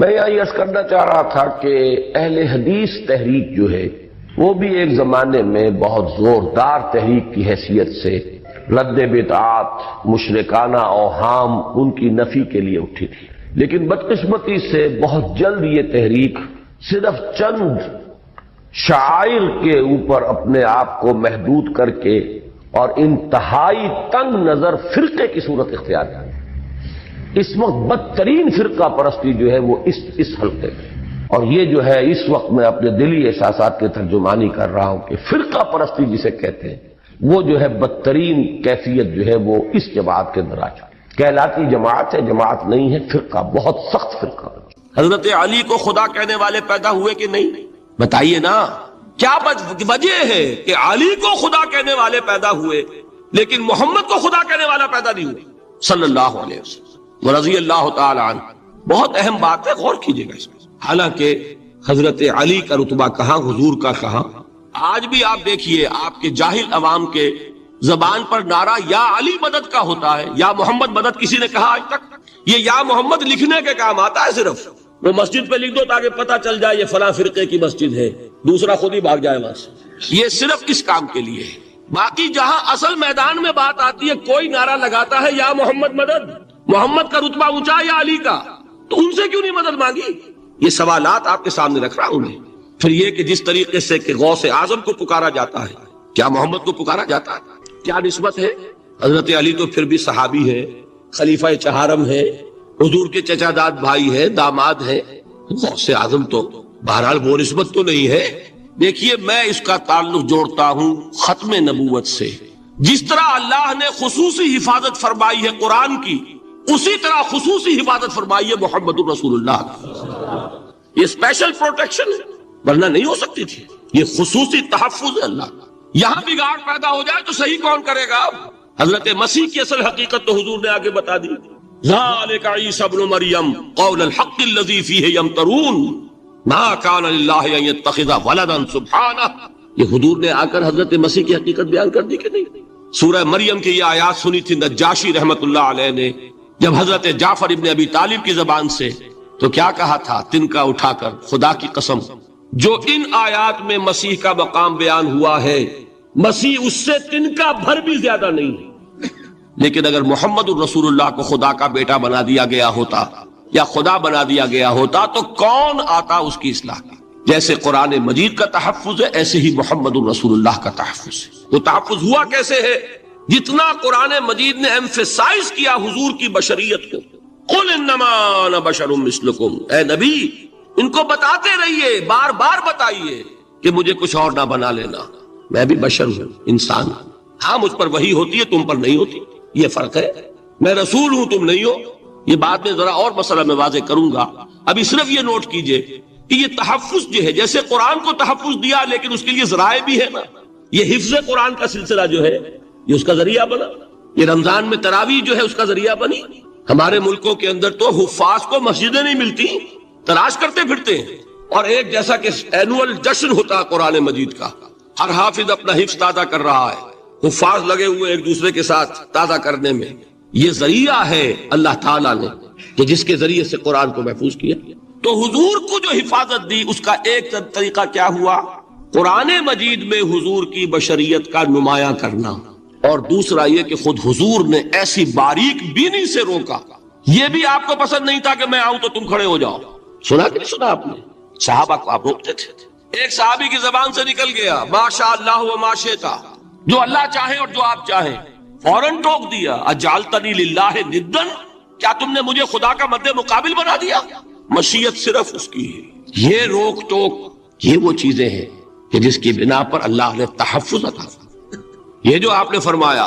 میں یہاں یہ عرض کرنا چاہ رہا تھا کہ اہل حدیث تحریک جو ہے وہ بھی ایک زمانے میں بہت زوردار تحریک کی حیثیت سے رد بدعات، مشرکانہ اوہام ان کی نفی کے لیے اٹھی تھی، لیکن بدقسمتی سے بہت جلد یہ تحریک صرف چند شعائر کے اوپر اپنے آپ کو محدود کر کے اور انتہائی تنگ نظر فرقے کی صورت اختیار کی۔ اس وقت بدترین فرقہ پرستی جو ہے وہ اس حلقے میں، اور یہ جو ہے اس وقت میں اپنے دلی احساسات کی ترجمانی کر رہا ہوں کہ فرقہ پرستی جسے کہتے ہیں وہ جو ہے بدترین کیفیت جو ہے وہ اس جماعت کے اندر آ چکی، کہلاتی جماعت ہے، جماعت نہیں ہے، فرقہ، بہت سخت فرقہ۔ حضرت علی کو خدا کہنے والے پیدا ہوئے کہ نہیں؟ بتائیے نا، کیا وجہ ہے کہ علی کو خدا کہنے والے پیدا ہوئے لیکن محمد کو خدا کہنے والا پیدا نہیں ہوئے صلی اللہ علیہ وسلم ورضی اللہ تعالی عنہ؟ بہت اہم بات ہے، غور کیجئے گا اس میں۔ حالانکہ حضرت علی کا رتبہ کہاں، حضور کا کہاں؟ آج بھی آپ دیکھیے آپ کے جاہل عوام کے زبان پر نعرہ یا علی مدد کا ہوتا ہے، یا محمد مدد کسی نے کہا آج تک؟ یہ یا محمد لکھنے کے کام آتا ہے، صرف وہ مسجد پہ لکھ دو تاکہ پتہ چل جائے یہ فلاں فرقے کی مسجد ہے، دوسرا خود ہی بھاگ جائے وہاں سے۔ یہ صرف کس کام کے لیے ہے؟ باقی جہاں اصل میدان میں بات آتی ہے کوئی نعرہ لگاتا ہے یا محمد مدد، محمد کا رتبہ اونچا یا علی کا، تو ان سے کیوں نہیں مدد مانگی؟ یہ سوالات آپ کے سامنے رکھ رہا ہوں میں۔ پھر یہ کہ جس طریقے سے کہ غوث اعظم کو پکارا جاتا ہے، کیا محمد کو پکارا جاتا ہے؟ کیا نسبت ہے؟ حضرت علی تو پھر بھی صحابی ہے، خلیفہ چہارم ہے، حضور کے چچا داد بھائی ہے، داماد ہے، غوث اعظم تو بہرحال وہ نسبت تو نہیں ہے۔ دیکھیے میں اس کا تعلق جوڑتا ہوں ختم نبوت سے۔ جس طرح اللہ نے خصوصی حفاظت فرمائی ہے قرآن کی، اسی طرح خصوصی حفاظت فرمائی ہے محمد الرسول اللہ۔ یہ اسپیشل پروٹیکشن ہے، ورنہ نہیں ہو سکتی تھی۔ یہ خصوصی تحفظ ہے اللہ کا۔ یہاں بگاڑ پیدا ہو جائے تو صحیح کون کرے گا؟ حضرت مسیح کی اصل حقیقت تو حضور نے آگے بتا دی۔ ذالک عیسی ابن مریم قول الحق الذی فیہ یمترون ما کان للہ ان یتخذ ولدا سبحانہ۔ یہ حضور نے آ کر حضرت مسیح کی حقیقت بیان کر دی کہ نہیں؟ سورہ مریم کی یہ آیات سنی تھی نجاشی رحمت اللہ علیہ نے جب حضرت جعفر ابن ابی طالب کی زبان سے، تو کیا کہا تھا تنکا اٹھا کر، خدا کی قسم جو ان آیات میں مسیح کا مقام بیان ہوا ہے، مسیح اس سے تنکا بھر بھی زیادہ نہیں ہے۔ لیکن اگر محمد الرسول اللہ کو خدا کا بیٹا بنا دیا گیا ہوتا یا خدا بنا دیا گیا ہوتا تو کون آتا اس کی اصلاح کی؟ جیسے قرآن مجید کا تحفظ ہے ایسے ہی محمد الرسول اللہ کا تحفظ ہے۔ وہ تحفظ ہوا کیسے ہے؟ جتنا قرآن مجید نے ایمفیسائز کیا حضور کی بشریت کو، قل انما انا بشر مثلکم، اے نبی ان کو بتاتے رہیے، بار بار بتائیے کہ مجھے کچھ اور نہ بنا لینا، میں بھی بشر ہوں، انسان ہوں۔ ہاں مجھ پر وحی ہوتی ہے، تم پر نہیں ہوتی، یہ فرق ہے۔ میں رسول ہوں، تم نہیں ہو۔ یہ بات میں ذرا اور مسئلہ میں واضح کروں گا، ابھی صرف یہ نوٹ کیجئے کہ یہ تحفظ جو ہے، جیسے قرآن کو تحفظ دیا لیکن اس کے لیے ذرائع بھی ہے نا۔ یہ حفظ قرآن کا سلسلہ جو ہے یہ اس کا ذریعہ بنا، یہ رمضان میں تراویح جو ہے اس کا ذریعہ بنی۔ ہمارے ملکوں کے اندر تو حفاظ کو مسجدیں نہیں ملتی، تلاش کرتے پھرتے ہیں، اور ایک جیسا کہ اینول جشن ہوتا ہے قرآن مجید کا، ہر حافظ اپنا حفظ تازہ کر رہا ہے، حفاظ لگے ہوئے ایک دوسرے کے ساتھ تازہ کرنے میں۔ یہ ذریعہ ہے اللہ تعالیٰ نے کہ جس کے ذریعے سے قرآن کو محفوظ کیا۔ تو حضور کو جو حفاظت دی اس کا ایک طریقہ کیا ہوا؟ قرآن مجید میں حضور کی بشریت کا نمایاں کرنا، اور دوسرا یہ کہ خود حضور نے ایسی باریک بینی سے روکا۔ یہ بھی آپ کو پسند نہیں تھا کہ میں آؤں تو تم کھڑے ہو جاؤ، سنا کہ نہیں سنا آپ نے؟ صحابہ کو آپ روکتے تھے۔ ایک صحابی کی زبان سے نکل گیا ما شاء اللہ و ما شئت، جو اللہ چاہے اور جو آپ چاہیں، فوراً ٹوک دیا اجعلتنی للہ ندا، کیا تم نے مجھے خدا کا مد مقابل بنا دیا؟ مشیت صرف اس کی ہے۔ یہ روک ٹوک، یہ وہ چیزیں ہیں کہ جس کی بنا پر اللہ نے تحفظ عطا فرمایا۔ یہ جو آپ نے فرمایا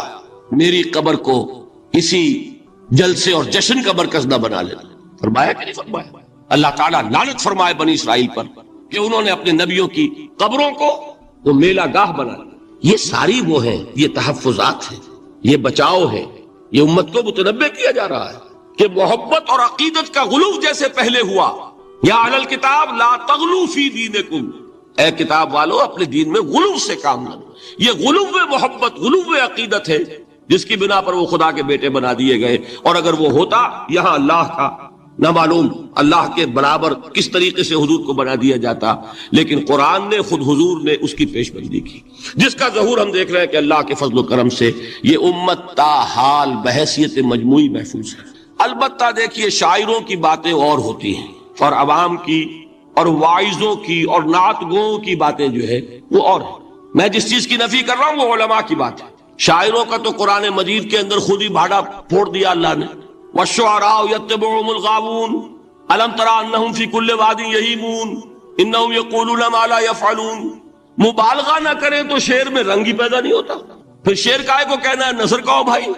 میری قبر کو کسی جلسے اور جشن کا مرکز نہ بنا لینا، فرمایا کہ نہیں فرمایا؟ اللہ تعالیٰ لعنت فرمائے بنی اسرائیل پر کہ انہوں نے اپنے نبیوں کی قبروں کو وہ میلہ گاہ بنا لیا۔ یہ ساری وہ ہیں، یہ تحفظات ہیں، یہ بچاؤ ہے۔ یہ امت کو متنبہ کیا جا رہا ہے کہ محبت اور عقیدت کا غلو جیسے پہلے ہوا، یا اہل الکتاب لا تغلو فی دینکم، اے کتاب والو اپنے دین میں غلو سے کام نہ لو۔ یہ غلو محبت، غلو عقیدت ہے جس کی بنا پر وہ خدا کے بیٹے بنا دیے گئے، اور اگر وہ ہوتا یہاں اللہ کا نہ معلوم اللہ کے برابر کس طریقے سے حضور کو بنا دیا جاتا، لیکن قرآن نے خود حضور نے اس کی پیش بندی کی، جس کا ظہور ہم دیکھ رہے ہیں کہ اللہ کے فضل و کرم سے یہ امت تا حال بحیثیت مجموعی محفوظ ہے۔ البتہ دیکھیے شاعروں کی باتیں اور ہوتی ہیں، اور عوام کی اور واعظوں کی اور نعت گوؤں کی باتیں جو ہے وہ اور ہیں۔ میں جس چیز کی نفی کر رہا ہوں وہ علماء کی بات ہے۔ شاعروں کا تو قرآن مجید کے اندر خود ہی بھاڑا پھوڑ دیا اللہ نے، وَالشُّعَرَاءُ يَتَّبِعُهُمُ الْغَاوُونَ أَلَمْ تَرَ أَنَّهُمْ فِي كُلِّ وَادٍ يَهِيمُونَ إِنَّهُمْ يَقُولُونَ مَا لَا يَفْعَلُونَ۔ مبالغہ نہ کریں تو شعر میں رنگ ہی پیدا نہیں ہوتا، پھر شعر کائے کو کہنا ہے نثر کہو بھائی،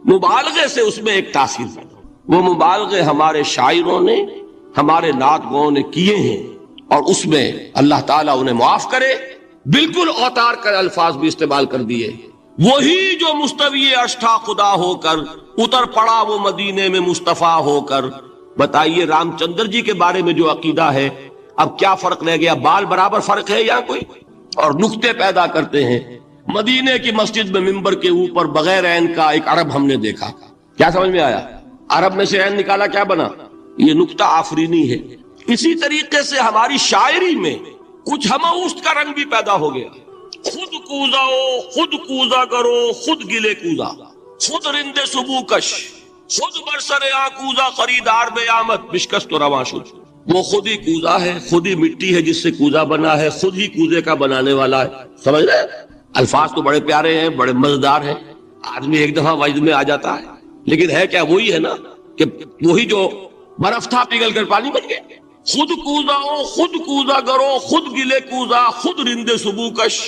مبالغے سے اس میں ایک تاثیر پیدا ہو۔ وہ مبالغے ہمارے شاعروں نے ہمارے نعت گوؤں نے کیے ہیں، اور اس میں اللہ تعالیٰ انہیں معاف کرے، بالکل اوتار کر الفاظ بھی استعمال کر دیے۔ وہی جو مستوی اشٹھا خدا ہو کر اتر پڑا وہ مدینے میں مصطفیٰ ہو کر۔ بتائیے رام چندر جی کے بارے میں جو عقیدہ ہے، اب کیا فرق رہ گیا؟ بال برابر فرق ہے یا کوئی؟ اور نکتے پیدا کرتے ہیں۔ مدینے کی مسجد میں ممبر کے اوپر بغیر عین کا ایک عرب ہم نے دیکھا، کیا سمجھ میں آیا؟ عرب میں سے عین نکالا، کیا بنا؟ یہ نکتہ آفرینی ہے۔ اسی طریقے سے ہماری شاعری میں کچھ ہماؤست کا رنگ بھی پیدا ہو گیا۔ خود کوزاؤ، خود کوزا کرو، خود گلے کوزا، خود رند صبو کش، خود برسر کوزا خریدار بے آمد بشکست و رواں شد۔ وہ خود ہی کوزا ہے، خود ہی مٹی ہے جس سے کوزا بنا ہے، خود ہی کوزے کا بنانے والا ہے۔ سمجھ رہے ہیں؟ الفاظ تو بڑے پیارے ہیں، بڑے مزیدار ہیں، آدمی ایک دفعہ وجد میں آ جاتا ہے، لیکن ہے کیا؟ وہی ہے نا کہ وہی جو برف تھا پگھل کر پانی بن گیا۔ خود کوزاؤ، خود کوزا کرو، خود گلے کوزا، خود رند صبو کش،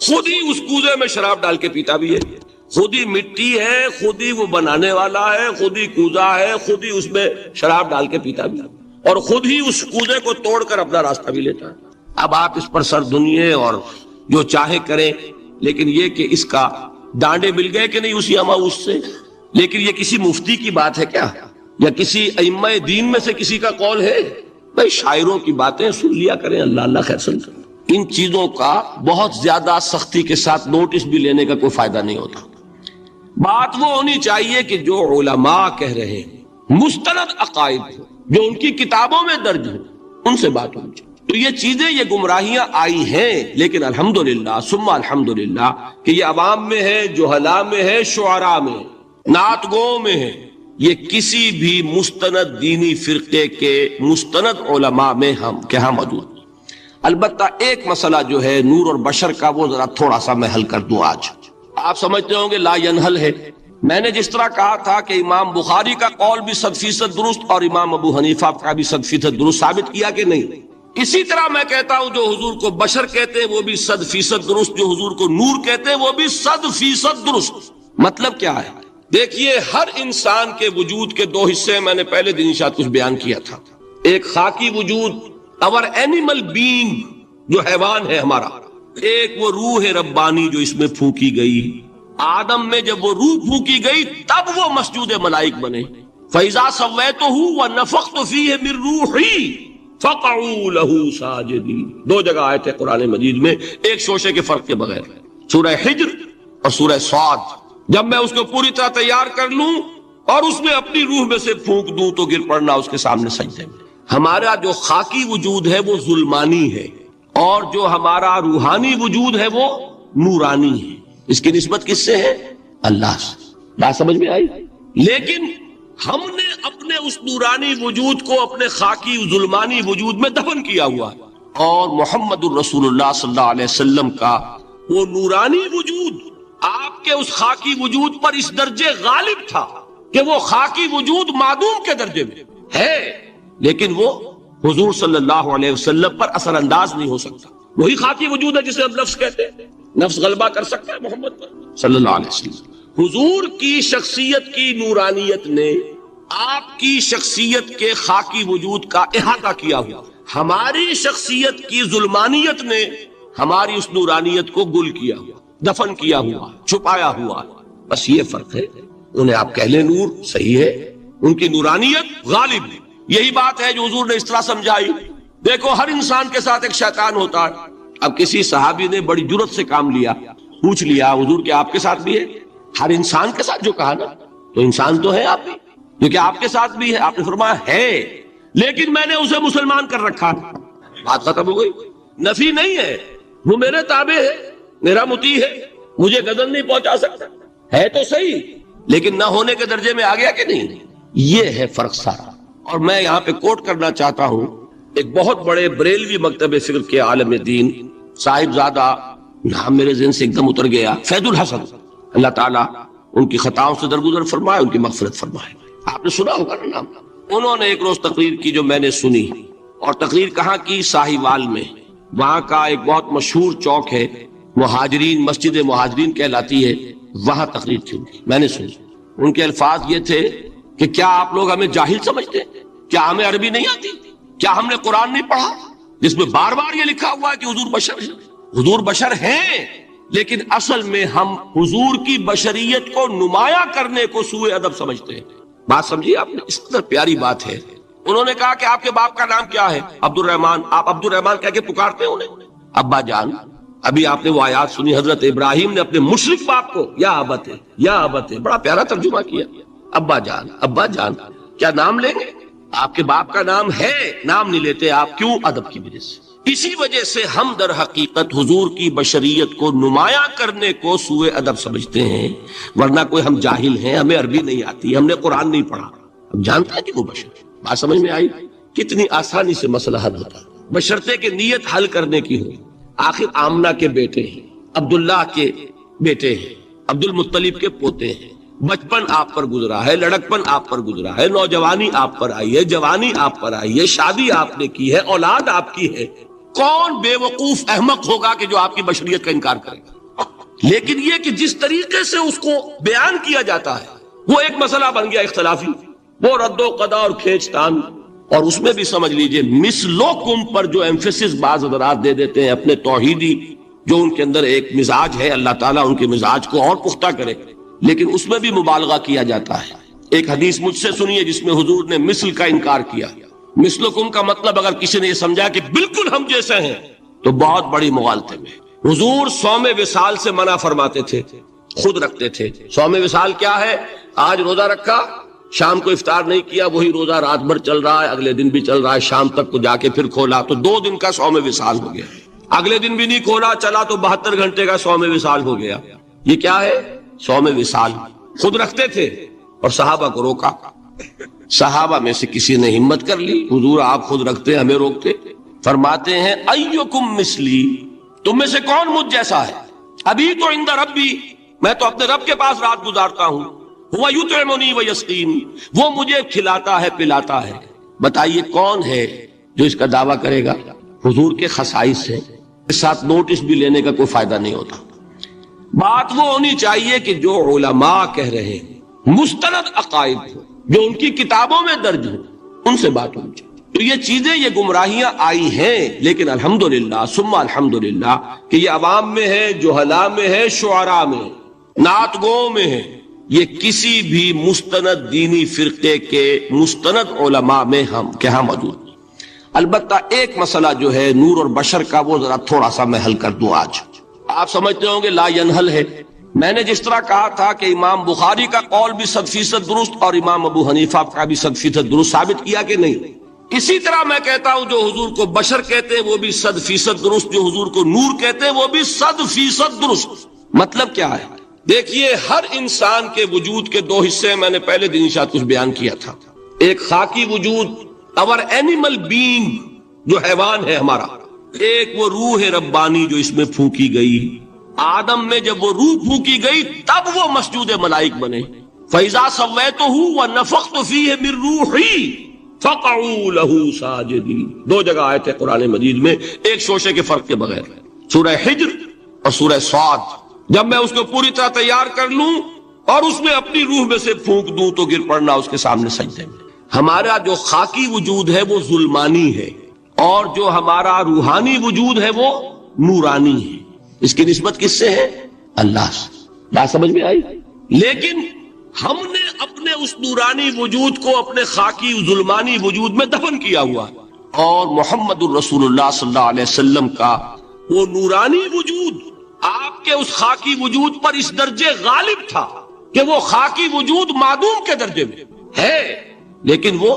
خود ہی اس کوزے میں شراب ڈال کے پیتا بھی ہے، خود ہی مٹی ہے، خود ہی وہ بنانے والا ہے، خود ہی کوزا ہے، خود ہی اس میں شراب ڈال کے پیتا بھی ہے، اور خود ہی اس کوزے کو توڑ کر اپنا راستہ بھی لیتا ہے۔ اب آپ اس پر سر دنیے اور جو چاہے کریں، لیکن یہ کہ اس کا ڈانڈے مل گئے کہ نہیں اسی ہماؤس سے۔ لیکن یہ کسی مفتی کی بات ہے کیا، یا کسی ائمہ دین میں سے کسی کا قول ہے؟ بھائی شاعروں کی باتیں سن لیا کریں، اللہ اللہ خیر سن کریں۔ ان چیزوں کا بہت زیادہ سختی کے ساتھ نوٹس بھی لینے کا کوئی فائدہ نہیں ہوتا۔ بات وہ ہونی چاہیے کہ جو علماء کہہ رہے ہیں، مستند عقائد ہو، جو ان کی کتابوں میں درج ہو، ان سے بات ہونی چاہیے۔ تو یہ چیزیں، یہ گمراہیاں آئی ہیں، لیکن الحمدللہ ثم الحمدللہ کہ یہ عوام میں ہے، جہلاء میں ہے، شعراء میں ہے، نعت گوؤں میں ہے، یہ کسی بھی مستند دینی فرقے کے مستند علماء میں ہم کہاں موجود۔ البتہ ایک مسئلہ جو ہے نور اور بشر کا، وہ ذرا تھوڑا سا میں حل کر دوں آج۔ آپ سمجھتے ہوں گے لا ینحل ہے۔ میں نے جس طرح کہا تھا کہ امام بخاری کا قول بھی 100% درست اور امام ابو حنیفہ کا بھی 100% درست ثابت کیا کہ نہیں، اسی طرح میں کہتا ہوں جو حضور کو بشر کہتے ہیں وہ بھی 100% درست، جو حضور کو نور کہتے ہیں وہ بھی 100% درست۔ مطلب کیا ہے؟ دیکھیے ہر انسان کے وجود کے دو حصے، میں نے پہلے دن شاید کچھ بیان کیا تھا۔ ایک خاکی وجود، اور اینیمل بینگ جو حیوان ہے ہمارا، ایک وہ روح ربانی جو اس میں پھونکی گئی۔ آدم میں جب وہ روح پھونکی گئی تب وہ مسجود ملائک بنے۔ فَإِذَا سَوَّيْتُهُ وَنَفَخْتُ فِيهِ مِن رُوحِي فَقَعُوا لَهُ سَاجِدِينَ۔ دو جگہ آئے تھے قرآن مجید میں، ایک شوشے کے فرق کے بغیر، سورہ حجر اور سورہ صاد۔ جب میں اس کو پوری طرح تیار کر لوں اور اس میں اپنی روح میں سے پھونک دوں تو گر پڑنا اس کے سامنے سجدے میں۔ ہمارا جو خاکی وجود ہے وہ ظلمانی ہے، اور جو ہمارا روحانی وجود ہے وہ نورانی ہے۔ اس کی نسبت کس سے ہے؟ اللہ سے۔ بات سمجھ میں آئی؟ لیکن ہم نے اپنے اس نورانی وجود کو اپنے خاکی ظلمانی وجود میں دفن کیا ہوا ہے، اور محمد الرسول اللہ صلی اللہ علیہ وسلم کا وہ نورانی وجود آپ کے اس خاکی وجود پر اس درجے غالب تھا کہ وہ خاکی وجود معدوم کے درجے میں ہے، لیکن وہ حضور صلی اللہ علیہ وسلم پر اثر انداز نہیں ہو سکتا۔ وہی خاکی وجود ہے جسے ہم نفس کہتے ہیں، نفس غلبہ کر سکتا ہے محمد پر صلی اللہ علیہ وسلم۔ حضور کی شخصیت کی نورانیت نے آپ کی شخصیت کے خاکی وجود کا احاطہ کیا ہوا، ہماری شخصیت کی ظلمانیت نے ہماری اس نورانیت کو گل کیا ہوا، دفن کیا ہوا، چھپایا ہوا۔ بس یہ فرق ہے۔ انہیں آپ کہہ لیں نور، صحیح ہے، ان کی نورانیت غالب ہے۔ یہی بات ہے جو حضور نے اس طرح سمجھائی۔ دیکھو ہر انسان کے ساتھ ایک شیطان ہوتا ہے۔ اب کسی صحابی نے بڑی جرت سے کام لیا، پوچھ لیا حضور کہ آپ کے ساتھ بھی ہے؟ ہر انسان کے ساتھ جو کہا نا، تو انسان تو ہے آپ بھی۔ کیونکہ آپ کے ساتھ بھی ہے. آپ نے فرمایا ہے لیکن میں نے اسے مسلمان کر رکھا. بات ختم ہو گئی. نفی نہیں ہے، وہ میرے تابع ہے، میرا مطیع ہے، مجھے غضب نہیں پہنچا سکتا. ہے تو صحیح لیکن نہ ہونے کے درجے میں آ گیا کہ نہیں. یہ ہے فرق سارا. اور میں یہاں پہ کوٹ کرنا چاہتا ہوں ایک بہت بڑے بریلوی مکتب فکر کے عالم دین صاحبزادہ، نام میرے ذہن سے ایک دم اتر گیا، فیض الحسن، اللہ تعالیٰ ان کی خطاؤں سے درگزر فرمائے، ان کی مغفرت فرمائے. آپ نے سنا ہوگا نا نام. انہوں نے ایک روز تقریر کی جو میں نے سنی، اور تقریر کہاں کی؟ ساہیوال میں. وہاں کا ایک بہت مشہور چوک ہے، مہاجرین، مسجد مہاجرین کہلاتی ہے، وہاں تقریر تھی ان کی. میں نے سنی. ان کے الفاظ یہ تھے کہ کیا آپ لوگ ہمیں جاہل سمجھتے ہیں؟ کیا ہمیں عربی نہیں آتی؟ کیا ہم نے قرآن نہیں پڑھا جس میں بار بار یہ لکھا ہوا ہے کہ حضور بشر ہیں؟ حضور بشر ہیں لیکن اصل میں ہم حضور کی بشریت کو نمایاں کرنے کو سوء ادب سمجھتے ہیں. بات سمجھیے آپ نے، اس قدر پیاری بات ہے. انہوں نے کہا کہ آپ کے باپ کا نام کیا ہے؟ عبد الرحمان. آپ عبد الرحمان کہہ کے پکارتے ہیں انہیں؟ ابا جان. ابھی آپ نے وہ آیات سنی، حضرت ابراہیم نے اپنے مشرک باپ کو یا ابت ہے، یا ابت ہے، بڑا پیارا ترجمہ کیا. ابا جان، ابا جان. کیا نام لیں گے؟ آپ کے باپ کا نام ہے، نام نہیں لیتے آپ. کیوں؟ ادب کی وجہ سے. اسی وجہ سے ہم در حقیقت حضور کی بشریت کو نمایاں کرنے کو سوء ادب سمجھتے ہیں، ورنہ کوئی ہم جاہل ہیں، ہمیں عربی نہیں آتی، ہم نے قرآن نہیں پڑھا. ہم جانتے ہیں کہ وہ بشر. بات سمجھ میں آئی؟ کتنی آسانی سے مسئلہ حل ہوتا، بشرطے کہ نیت حل کرنے کی ہو. آخر آمنہ کے بیٹے ہیں، عبداللہ کے بیٹے ہیں، عبد المطلب کے پوتے ہیں. بچپن آپ پر گزرا ہے، لڑکپن آپ پر گزرا ہے، نوجوانی آپ پر آئی ہے، جوانی آپ پر آئی ہے، شادی آپ نے کی ہے، اولاد آپ کی ہے. کون بے وقوف احمق ہوگا کہ جو آپ کی بشریت کا انکار کرے گا؟ لیکن یہ کہ جس طریقے سے اس کو بیان کیا جاتا ہے وہ ایک مسئلہ بن گیا اختلافی، وہ رد و قضا اور کھینچ تان. اور اس میں بھی سمجھ لیجئے مثلکم پر جو ایمفیسس بعض حضرات دے دیتے ہیں اپنے توحیدی جو ان کے اندر ایک مزاج ہے، اللہ تعالیٰ ان کے مزاج کو اور پختہ کرے، لیکن اس میں بھی مبالغہ کیا جاتا ہے. ایک حدیث مجھ سے سنیے جس میں حضور نے مثل کا انکار کیا. مثلکم کا مطلب اگر کسی نے یہ سمجھا کہ بالکل ہم جیسے ہیں تو بہت بڑی مغالطے میں. حضور صوم وصال سے منع فرماتے تھے، خود رکھتے تھے. صوم وصال کیا ہے؟ آج روزہ رکھا، شام کو افطار نہیں کیا، وہی روزہ رات بھر چل رہا ہے، اگلے دن بھی چل رہا ہے، شام تک کو جا کے پھر کھولا تو 2 دن کا صوم وصال ہو گیا. اگلے دن بھی نہیں کھولا، چلا تو 72 گھنٹے کا صوم وصال ہو گیا. یہ کیا ہے؟ صوم وصال. خود رکھتے تھے اور صحابہ کو روکا. صحابہ میں سے کسی نے ہمت کر لی، حضور آپ خود رکھتے ہمیں روکتے. فرماتے ہیں ایکم مثلی، تم میں سے کون مجھ جیسا ہے؟ ابھی تو عند ربی، میں تو اپنے رب کے پاس رات گزارتا ہوں. ہوا یطعمنی ویسقین، وہ مجھے کھلاتا ہے پلاتا ہے. بتائیے کون ہے جو اس کا دعویٰ کرے گا؟ حضور کے خصائص ہے، اس ساتھ نوٹس بھی لینے کا کوئی فائدہ نہیں ہوتا. بات وہ ہونی چاہیے کہ جو علماء کہہ رہے ہیں، مستند عقائد جو ان کی کتابوں میں درج ہو، ان سے بات ہونی چاہیے. تو یہ چیزیں، یہ گمراہیاں آئی ہیں، لیکن الحمدللہ ثم الحمدللہ کہ یہ عوام میں ہے، جہلاء میں ہے، شعراء میں، نعت گوں میں ہے. یہ کسی بھی مستند دینی فرقے کے مستند علماء میں ہم کہاں موجود. البتہ ایک مسئلہ جو ہے نور اور بشر کا، وہ ذرا تھوڑا سا میں حل کر دوں. آج آپ سمجھتے ہوں گے لا ینحل ہے. میں نے جس طرح کہا تھا کہ امام بخاری کا قول بھی 100% درست اور امام ابو حنیفہ کا بھی 100% درست ثابت کیا کہ نہیں، اسی طرح میں کہتا ہوں جو حضور کو بشر کہتے ہیں وہ بھی 100% درست، جو حضور کو نور کہتے ہیں وہ بھی 100% درست. مطلب کیا ہے؟ دیکھیے ہر انسان کے وجود کے 2 حصے ہیں. میں نے پہلے دن شاید کچھ بیان کیا تھا. ایک خاکی وجود، اور اینیمل بینگ جو حیوان ہے ہمارا. ایک وہ روح ربانی جو اس میں پھونکی گئی. آدم میں جب وہ روح پھونکی گئی تب وہ مسجود ملائک بنے. فَإِذَا سَوَّيْتُهُ وَنَفَخْتُ فِيهِ مِن رُوحِي فَقَعُوا لَهُ سَاجِدِينَ. 2 جگہ آئے تھے قرآن مجید میں ایک شوشے کے فرق کے بغیر، سورہ حجر اور سورہ صاد. جب میں اس کو پوری طرح تیار کر لوں اور اس میں اپنی روح میں سے پھونک دوں تو گر پڑنا اس کے سامنے سجدے میں. ہمارا جو خاکی وجود ہے وہ ظلمانی ہے، اور جو ہمارا روحانی وجود ہے وہ نورانی ہے. اس کی نسبت کس سے ہے؟ اللہ سے. بات سمجھ میں آئی؟ لیکن ہم نے اپنے اس نورانی وجود کو اپنے خاکی ظلمانی وجود میں دفن کیا ہوا ہے، اور محمد الرسول اللہ صلی اللہ علیہ وسلم کا وہ نورانی وجود آپ کے اس خاکی وجود پر اس درجے غالب تھا کہ وہ خاکی وجود معدوم کے درجے میں، ہے لیکن وہ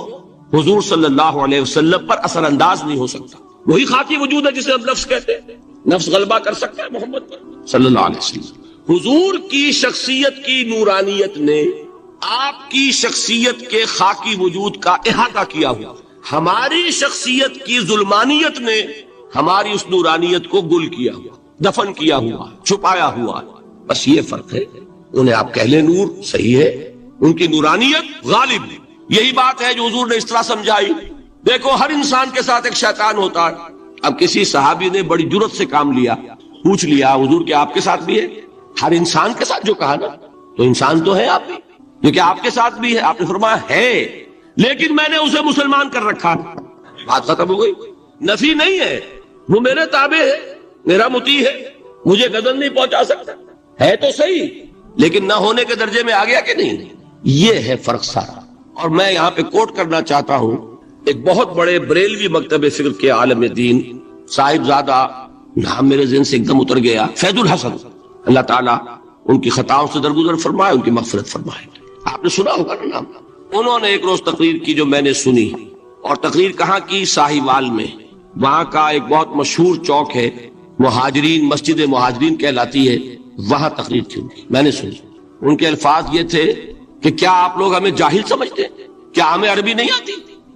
حضور صلی اللہ علیہ وسلم پر اثر انداز نہیں ہو سکتا. وہی خاکی وجود ہے جسے ہم نفس کہتے ہیں. نفس غلبہ کر سکتا ہے محمد پر صلی اللہ علیہ وسلم. حضور کی شخصیت کی نورانیت نے آپ کی شخصیت کے خاکی وجود کا احاطہ کیا ہوا. ہماری شخصیت کی ظلمانیت نے ہماری اس نورانیت کو گل کیا ہوا، دفن کیا ہوا، چھپایا ہوا. بس یہ فرق ہے. انہیں آپ کہہ لیں نور، صحیح ہے، ان کی نورانیت غالب. یہی بات ہے جو حضور نے اس طرح سمجھائی. دیکھو ہر انسان کے ساتھ ایک شیطان ہوتا ہے. اب کسی صحابی نے بڑی جرت سے کام لیا، پوچھ لیا حضور کیا آپ کے ساتھ بھی ہے؟ ہر انسان کے ساتھ جو کہا نا، تو انسان تو ہے آپ بھی، جو کہ آپ کے ساتھ بھی ہے. آپ نے فرمایا ہے لیکن میں نے اسے مسلمان کر رکھا. بات ختم ہو گئی. نفی نہیں ہے، وہ میرے تابع ہے، میرا مطیع ہے، مجھے غضب نہیں پہنچا سکتا. ہے تو صحیح لیکن نہ ہونے کے درجے میں آ گیا کہ نہیں. یہ ہے فرق سارا. اور میں یہاں پہ کوٹ کرنا چاہتا ہوں ایک بہت بڑے بریلوی مکتب فکر کے عالم دین صاحبزادہ، نام میرے ذہن سے ایک دم اتر گیا، فیض الحسن، اللہ تعالیٰ ان کی خطاؤں سے درگزر فرمائے، ان کی مغفرت فرمائے. آپ نے سنا ہوگا نا نام. انہوں نے ایک روز تقریر کی جو میں نے سنی، اور تقریر کہاں کی؟ ساہیوال میں. وہاں کا ایک بہت مشہور چوک ہے، مہاجرین، مسجد مہاجرین کہلاتی ہے، وہاں تقریر تھی ان کی. میں نے سنی. ان کے الفاظ یہ تھے کہ کیا آپ لوگ ہمیں جاہل سمجھتے ہیں؟ کیا ہمیں عربی نہیں آتی؟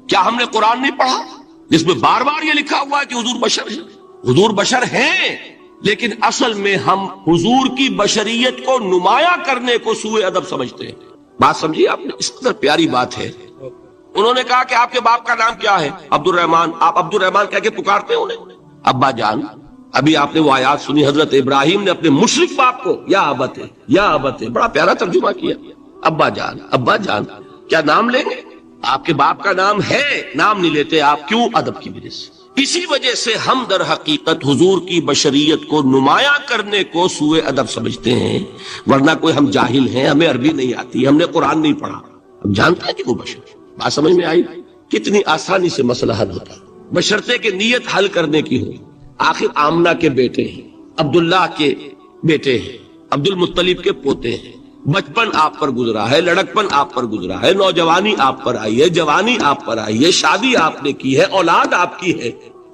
کیا ہم نے قرآن نہیں پڑھا جس میں بار بار یہ لکھا ہوا ہے کہ حضور بشر ہیں؟ حضور بشر ہیں لیکن اصل میں ہم حضور کی بشریت کو نمایاں کرنے کو سوء ادب سمجھتے ہیں. بات سمجھیے آپ نے، اس قدر پیاری بات ہے. انہوں نے کہا کہ آپ کے باپ کا نام کیا ہے؟ عبد الرحمان. آپ عبد الرحمان کہہ کے پکارتے ہیں انہیں؟ ابا جان. ابھی آپ نے وہ آیات سنی، حضرت ابراہیم نے اپنے مشرک باپ کو یا ابت ہے، یا ابت ہے، بڑا پیارا ترجمہ کیا. ابا جان، ابا جان. کیا نام لیں گے؟ آپ کے باپ کا نام ہے، نام نہیں لیتے آپ. کیوں؟ ادب کی وجہ سے. اسی وجہ سے ہم در حقیقت حضور کی بشریت کو نمایاں کرنے کو سوء ادب سمجھتے ہیں. ورنہ کوئی ہم جاہل ہیں، ہمیں عربی نہیں آتی، ہم نے قرآن نہیں پڑھا، ہم جانتے ہیں کہ وہ بشر. بات سمجھ میں آئی؟ کتنی آسانی سے مسئلہ حل ہوتا ہے بشرطے کہ نیت حل کرنے کی ہو. آخر آمنہ کے بیٹے ہیں، عبداللہ کے بیٹے ہیں، عبد المطلب کے پوتے ہیں. بچپن آپ پر گزرا ہے، لڑکپن آپ پر گزرا ہے، نوجوانی آپ پر آئی ہے، جوانی آپ پر آئی ہے، شادی آپ نے کی ہے، اولاد آپ کی ہے.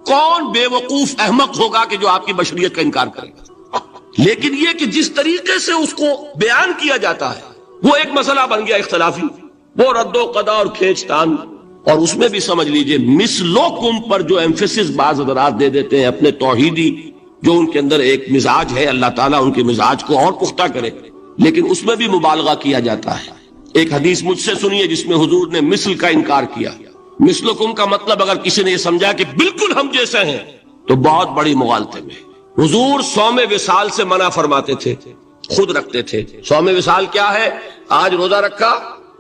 کون بے وقوف احمق ہوگا کہ جو آپ کی بشریت کا انکار کرے گا؟ لیکن یہ کہ جس طریقے سے اس کو بیان کیا جاتا ہے وہ ایک مسئلہ بن گیا اختلافی، وہ رد و قضا اور کھینچ تان. اور اس میں بھی سمجھ لیجئے مثلکم پر جو ایمفیسس بعض حضرات دے دیتے ہیں اپنے توحیدی، جو ان کے اندر ایک مزاج ہے، اللہ تعالیٰ ان کے مزاج کو اور پختہ کرے، لیکن اس میں بھی مبالغہ کیا جاتا ہے. ایک حدیث مجھ سے سنیے جس میں حضور نے مثل کا انکار کیا. مثلکم کا مطلب اگر کسی نے یہ سمجھا کہ بالکل ہم جیسے ہیں تو بہت بڑی مغالطے میں. حضور صوم وصال سے منع فرماتے تھے، خود رکھتے تھے. صوم وصال کیا ہے؟ آج روزہ رکھا،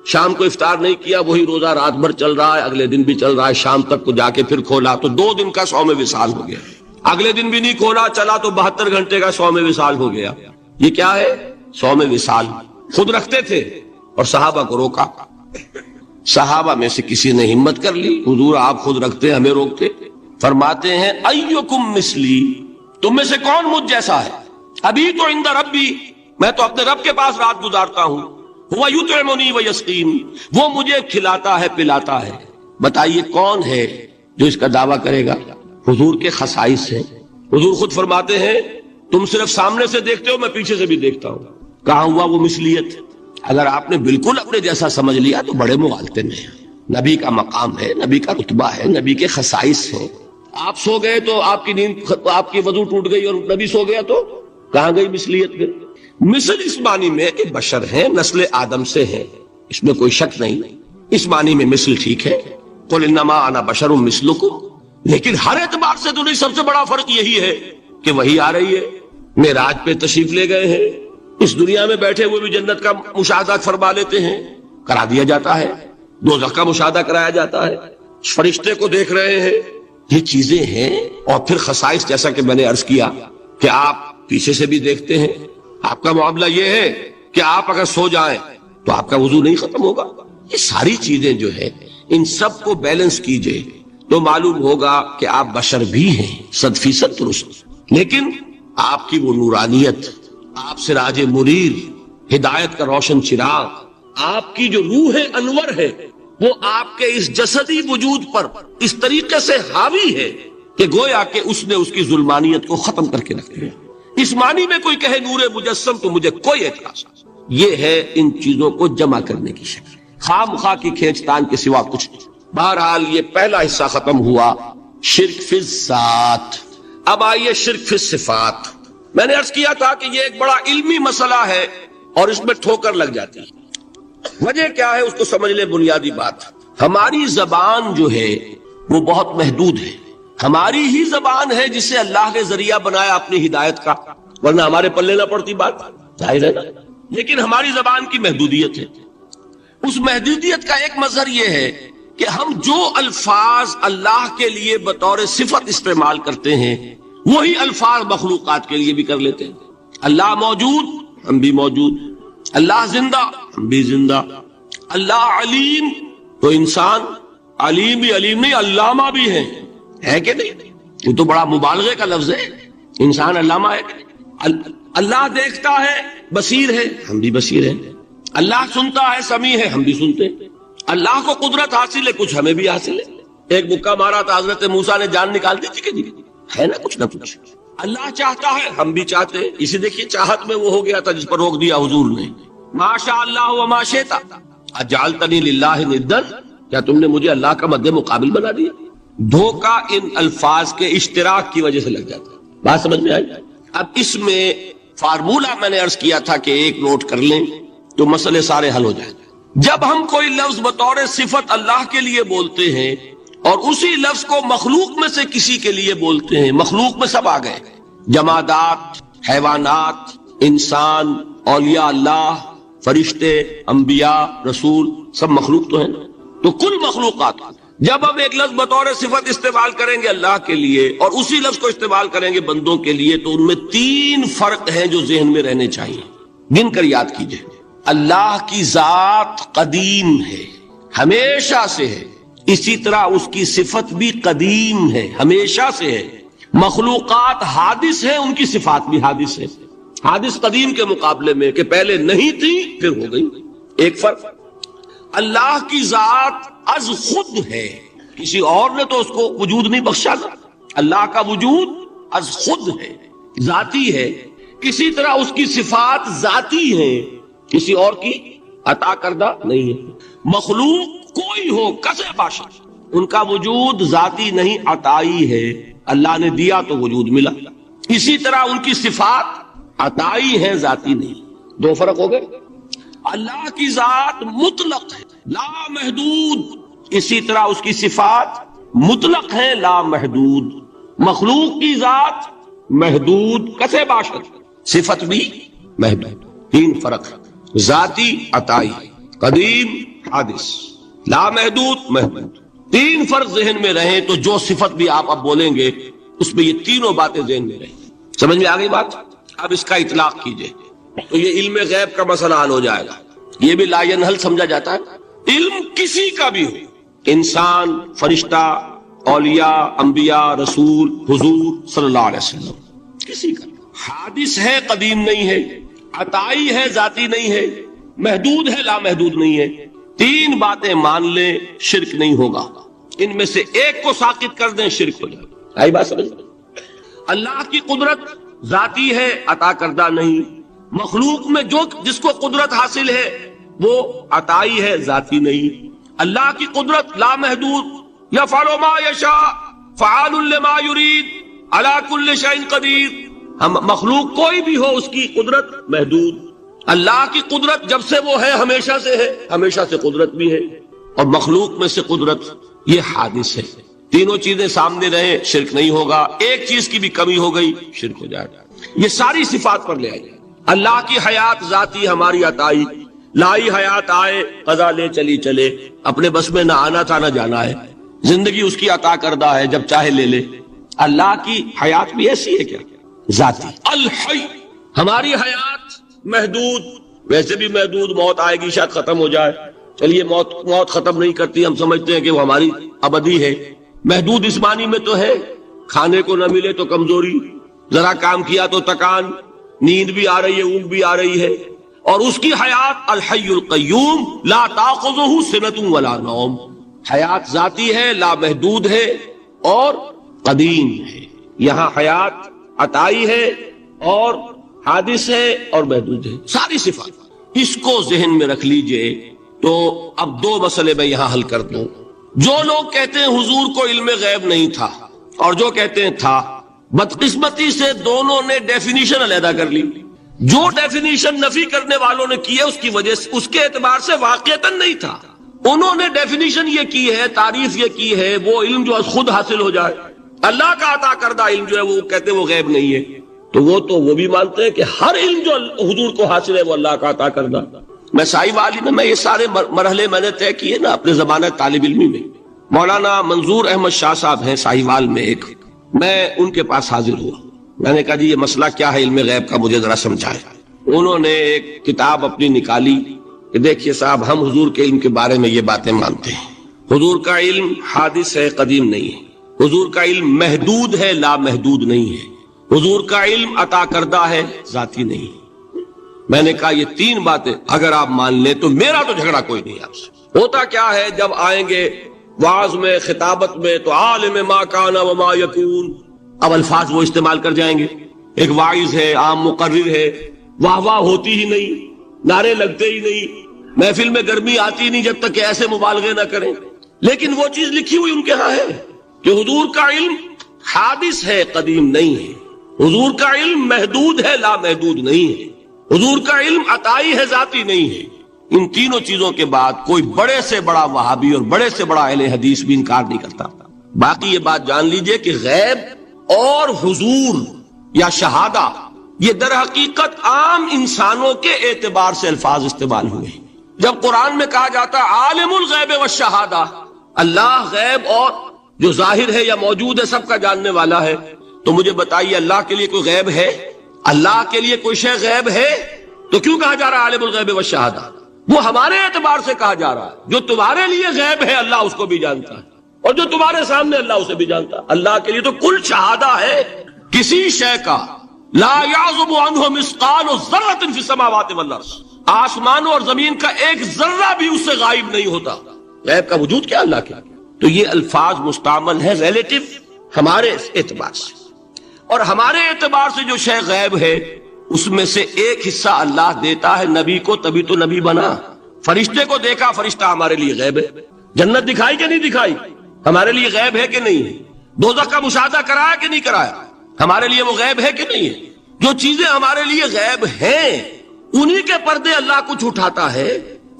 شام کو افطار نہیں کیا، وہی روزہ رات بھر چل رہا ہے، اگلے دن بھی چل رہا ہے، شام تک کو جا کے پھر کھولا تو 2 دن کا صوم وصال ہو گیا. اگلے دن بھی نہیں کھولا، چلا تو 72 گھنٹے کا صوم وصال ہو گیا. یہ کیا ہے؟ صوم وصال. خود رکھتے تھے اور صحابہ کو روکا. صحابہ میں سے کسی نے ہمت کر لی، حضور آپ خود رکھتے ہمیں روکتے. فرماتے ہیں ایکم مثلی، تم میں سے کون مجھ جیسا ہے؟ ابھی تو عند ربی، میں تو اپنے رب کے پاس رات گزارتا ہوں. وہ یطعمنی ویسقین، وہ مجھے کھلاتا ہے پلاتا ہے. بتائیے کون ہے جو اس کا دعویٰ کرے گا؟ حضور کے خصائص ہیں. حضور خود فرماتے ہیں تم صرف سامنے سے دیکھتے ہو، میں پیچھے سے بھی دیکھتا ہوں. کہاں ہوا وہ مثلیت؟ اگر آپ نے بالکل اپنے جیسا سمجھ لیا تو بڑے مغالطے میں ہیں. نبی کا مقام ہے، نبی کا رتبہ ہے، نبی کے خصائص ہیں. آپ سو گئے تو آپ کی نیند، آپ کی وضو ٹوٹ گئی اور نبی سو گیا تو کہاں گئی مثلیت؟ پھر مثل اس معنی میں کہ بشر ہیں، نسل آدم سے ہیں، اس میں کوئی شک نہیں. اس معنی میں مثل ٹھیک ہے، قل انما انا بشر مثلکم. لیکن ہر اعتبار سے تو نہیں. سب سے بڑا فرق یہی ہے کہ وہی آ رہی ہے، معراج پہ تشریف لے گئے ہیں، اس دنیا میں بیٹھے ہوئے بھی جنت کا مشاہدہ فرما لیتے ہیں، کرا دیا جاتا ہے. دوزخ کا مشاہدہ کرایا جاتا ہے، فرشتے کو دیکھ رہے ہیں. یہ چیزیں ہیں. اور پھر خصائص جیسا کہ میں نے عرض کیا کہ آپ پیچھے سے بھی دیکھتے ہیں. آپ کا معاملہ یہ ہے کہ آپ اگر سو جائیں تو آپ کا وضو نہیں ختم ہوگا. یہ ساری چیزیں جو ہے ان سب کو بیلنس کیجئے تو معلوم ہوگا کہ آپ بشر بھی ہیں 100% درست. لیکن آپ کی وہ نورانیت، آپ سراج منیر، ہدایت کا روشن چراغ، آپ کی جو روح انور ہے وہ آپ کے اس جسدی وجود پر اس طریقے سے حاوی ہے کہ گویا کہ اس نے اس کی ظلمانیت کو ختم کر کے رکھ دیا. اس معنی میں کوئی کہے نور مجسم تو مجھے کوئی اعتراض نہیں. یہ ہے ان چیزوں کو جمع کرنے کی شکل، خام خواہ کی کھینچ تان کے سوا کچھ نہیں. بہرحال یہ پہلا حصہ ختم ہوا، شرک فی الذات. اب آئیے شرک فی الصفات. میں نے عرض کیا تھا کہ یہ ایک بڑا علمی مسئلہ ہے اور اس میں ٹھوکر لگ جاتی ہے. وجہ کیا ہے اس کو سمجھ لیں. بنیادی بات، ہماری زبان جو ہے وہ بہت محدود ہے. ہماری ہی زبان ہے جسے اللہ نے ذریعہ بنایا اپنی ہدایت کا، ورنہ ہمارے پلے نہ پڑتی بات، ظاہر ہے نا. لیکن ہماری زبان کی محدودیت ہے. اس محدودیت کا ایک مظہر یہ ہے کہ ہم جو الفاظ اللہ کے لیے بطور صفت استعمال کرتے ہیں وہی الفاظ مخلوقات کے لیے بھی کر لیتے ہیں. اللہ موجود، ہم بھی موجود. اللہ زندہ، ہم بھی زندہ. اللہ علیم، تو انسان علیم بھی علیم نہیں، علامہ بھی ہے کہ نہیں؟ وہ تو بڑا مبالغے کا لفظ ہے. انسان علامہ ہے کہ نہیں؟ اللہ دیکھتا ہے، بصیر ہے، ہم بھی بصیر ہیں. اللہ سنتا ہے، سمیع ہے، ہم بھی سنتے ہیں. اللہ کو قدرت حاصل ہے، کچھ ہمیں بھی حاصل ہے. ایک مکہ مارا تھا حضرت موسیٰ نے، جان نکال دی تھی کہ نہیں؟ ہے نا کچھ نہ کچھ. اللہ چاہتا ہے، ہم بھی چاہتے ہیں. اسی دیکھیے چاہت میں وہ ہو گیا تھا جس پر روک دیا حضور نے. ما شاء اللہ وما شئت اجعلتنی للہ ندا، کیا تم نے مجھے اللہ کا مد مقابل بنا دیا؟ دھوکہ ان الفاظ کے اشتراک کی وجہ سے لگ جاتا ہے. بات سمجھ میں آئی؟ اب اس میں فارمولہ میں نے عرض کیا تھا کہ ایک نوٹ کر لیں تو مسئلے سارے حل ہو جائیں. جب ہم کوئی لفظ بطور صفت اللہ کے لیے بولتے ہیں اور اسی لفظ کو مخلوق میں سے کسی کے لیے بولتے ہیں، مخلوق میں سب آ گئے، جمادات، حیوانات، انسان، اولیاء اللہ، فرشتے، انبیاء، رسول، سب مخلوق تو ہیں نا. تو کل مخلوقات. جب ہم ایک لفظ بطور صفت استعمال کریں گے اللہ کے لیے اور اسی لفظ کو استعمال کریں گے بندوں کے لیے تو ان میں 3 فرق ہیں جو ذہن میں رہنے چاہیے. گن کر یاد کیجئے. اللہ کی ذات قدیم ہے، ہمیشہ سے ہے. اسی طرح اس کی صفت بھی قدیم ہے، ہمیشہ سے ہے. مخلوقات حادث ہیں، ان کی صفات بھی حادث ہے. حادث قدیم کے مقابلے میں کہ پہلے نہیں تھی پھر ہو گئی. ایک فرق. اللہ کی ذات از خود ہے، کسی اور نے تو اس کو وجود نہیں بخشا نا. اللہ کا وجود از خود ہے، ذاتی ہے. کسی طرح اس کی صفات ذاتی ہیں، کسی اور کی عطا کردہ نہیں ہے. مخلوق کوئی ہو کسے باشد، ان کا وجود ذاتی نہیں عطائی ہے. اللہ نے دیا تو وجود ملا. اسی طرح ان کی صفات عطائی ہے، ذاتی نہیں. 2 فرق ہو گئے. اللہ کی ذات مطلق ہے، لا محدود. اسی طرح اس کی صفات مطلق ہے، لا محدود. مخلوق کی ذات محدود کسے باشد، صفت بھی محدود. 3 فرق ہے. ذاتی، عطائی، قدیم، حادث. لا محدود، محدود. 3 فرق ذہن میں رہیں تو جو صفت بھی آپ اب بولیں گے اس میں یہ تینوں باتیں ذہن میں رہیں. سمجھ میں آ گئی بات؟ اب اس کا اطلاق کیجئے تو یہ علم غیب کا مسئلہ حل ہو جائے گا. یہ بھی لا ینحل سمجھا جاتا ہے. علم کسی کا بھی ہو، انسان، فرشتہ، اولیاء، انبیاء، رسول، حضور صلی اللہ علیہ وسلم، کسی کا. حادث ہے، قدیم نہیں ہے. عطائی ہے، ذاتی نہیں ہے. محدود ہے، لا محدود نہیں ہے. 3 باتیں مان لیں، شرک نہیں ہوگا. ان میں سے ایک کو ساقط کر دیں، شرک ہو جائے. آئی بات سمجھ؟ اللہ کی قدرت ذاتی ہے، عطا کردہ نہیں. مخلوق میں جس کو قدرت حاصل ہے وہ عطائی ہے، ذاتی نہیں. اللہ کی قدرت لا محدود، یفعل ما یشاء فعال لما یرید علی کل شیء قدیر. ہم مخلوق کوئی بھی ہو اس کی قدرت محدود. اللہ کی قدرت جب سے وہ ہے ہمیشہ سے ہے، ہمیشہ سے قدرت بھی ہے. اور مخلوق میں سے قدرت یہ حادث ہے. تینوں چیزیں سامنے رہیں، شرک نہیں ہوگا. ایک چیز کی بھی کمی ہو گئی، شرک ہو جائے گا. یہ ساری صفات پر لے آئے. اللہ کی حیات ذاتی، ہماری عطائی. لائی حیات آئے، قضا لے چلی چلے. اپنے بس میں نہ آنا تھا نہ جانا ہے. زندگی اس کی عطا کردہ ہے، جب چاہے لے لے. اللہ کی حیات بھی ایسی ہے کیا؟ ذاتی. الحی، ہماری حیات محدود، ویسے بھی محدود. موت آئے گی، شاید ختم ہو جائے. چلیے موت ختم نہیں کرتی، ہم سمجھتے ہیں کہ وہ ہماری ابدی ہے. محدود اس معنی میں تو ہے کھانے کو نہ ملے تو کمزوری، ذرا کام کیا تو تکان، نیند بھی آ رہی ہے، اونگ بھی آ رہی ہے. اور اس کی حیات الحی القیوم لا تاخذہ سنۃ ولا نوم، حیات ذاتی ہے، لامحدود ہے اور قدیم ہے۔ یہاں حیات عطائی ہے اور حادث ہے اور محدود ہے، ساری صفات۔ اس کو ذہن میں رکھ لیجئے۔ تو اب دو مسئلے میں یہاں حل کر دوں۔ جو لوگ کہتے ہیں حضور کو علم غیب نہیں تھا اور جو کہتے ہیں تھا، بدقسمتی سے دونوں نے ڈیفینیشن علیحدہ کر لی۔ جو ڈیفینیشن نفی کرنے والوں نے کی ہے اس کی وجہ سے، اس کے اعتبار سے واقعتاً نہیں تھا۔ انہوں نے ڈیفینیشن یہ کی ہے، تعریف یہ کی ہے، وہ علم جو خود حاصل ہو جائے، اللہ کا عطا کردہ علم جو ہے وہ کہتے ہیں وہ غیب نہیں ہے۔ تو وہ بھی مانتے ہیں کہ ہر علم جو حضور کو حاصل ہے وہ اللہ کا عطا کردہ۔ میں سائی والی میں یہ سارے مرحلے میں نے طے کیے نا اپنے زمانہ طالب علمی میں۔ مولانا منظور احمد شاہ صاحب ہیں ساہیوال میں ایک، میں ان کے پاس حاضر ہوا۔ میں نے کہا جی یہ مسئلہ کیا ہے علم غیب کا، مجھے ذرا سمجھائے۔ انہوں نے ایک کتاب اپنی نکالی کہ دیکھیے صاحب، ہم حضور کے علم کے بارے میں یہ باتیں مانتے ہیں۔ حضور کا علم حادث ہے، قدیم نہیں ہے۔ حضور کا علم محدود ہے، لامحدود نہیں ہے۔ حضور کا علم عطا کردہ ہے، ذاتی نہیں ہے۔ میں نے کہا یہ تین باتیں اگر آپ مان لیں تو میرا تو جھگڑا کوئی نہیں آپ سے۔ ہوتا کیا ہے جب آئیں گے وعظ میں، خطابت میں، تو عالم ما کان وما یکون، اب الفاظ وہ استعمال کر جائیں گے۔ ایک واعظ ہے، عام مقرر ہے، واہ واہ ہوتی ہی نہیں، نعرے لگتے ہی نہیں، محفل میں گرمی آتی نہیں جب تک کہ ایسے مبالغے نہ کریں۔ لیکن وہ چیز لکھی ہوئی ان کے ہاں ہے کہ حضور کا علم حادث ہے، قدیم نہیں ہے۔ حضور کا علم محدود ہے، لامحدود نہیں ہے۔ حضور کا علم عطائی ہے، ذاتی نہیں ہے۔ ان تینوں چیزوں کے بعد کوئی بڑے سے بڑا وہابی اور بڑے سے بڑا اہل حدیث بھی انکار نہیں کرتا۔ باقی یہ بات جان لیجئے کہ غیب اور حضور یا شہادہ یہ در حقیقت عام انسانوں کے اعتبار سے الفاظ استعمال ہوئے۔ جب قرآن میں کہا جاتا ہے عالم الغیب والشہادہ، اللہ غیب اور جو ظاہر ہے یا موجود ہے سب کا جاننے والا ہے، تو مجھے بتائیے اللہ کے لیے کوئی غیب ہے؟ اللہ کے لیے کوئی شے غیب ہے؟ تو کیوں کہا جا رہا ہے عالم الغیب والشہادہ؟ وہ ہمارے اعتبار سے کہا جا رہا ہے۔ جو تمہارے لیے غیب ہے اللہ اس کو بھی جانتا ہے، اور جو تمہارے سامنے اللہ اسے بھی جانتا ہے۔ اللہ کے لیے تو کل شہادہ ہے، کسی شے کا لا یعزب عنہ مثقال ذرۃ فی السماوات والارض، آسمانوں اور زمین کا ایک ذرہ بھی اس سے غائب نہیں ہوتا۔ غیب کا وجود کیا اللہ کے؟ تو یہ الفاظ مستعمل ہے ریلیٹو ہمارے اعتبار سے، اور ہمارے اعتبار سے جو شے غیب ہے اس میں سے ایک حصہ اللہ دیتا ہے نبی کو، تبھی تو نبی بنا۔ فرشتے کو دیکھا، فرشتہ ہمارے لیے غیب ہے۔ جنت دکھائی کہ نہیں دکھائی، ہمارے لیے غیب ہے کہ نہیں ہے۔ دوزخ کا مشاہدہ کرایا کہ نہیں کرایا، ہمارے لیے وہ غیب ہے کہ نہیں ہے۔ جو چیزیں ہمارے لیے غیب ہیں انہی کے پردے اللہ کچھ اٹھاتا ہے،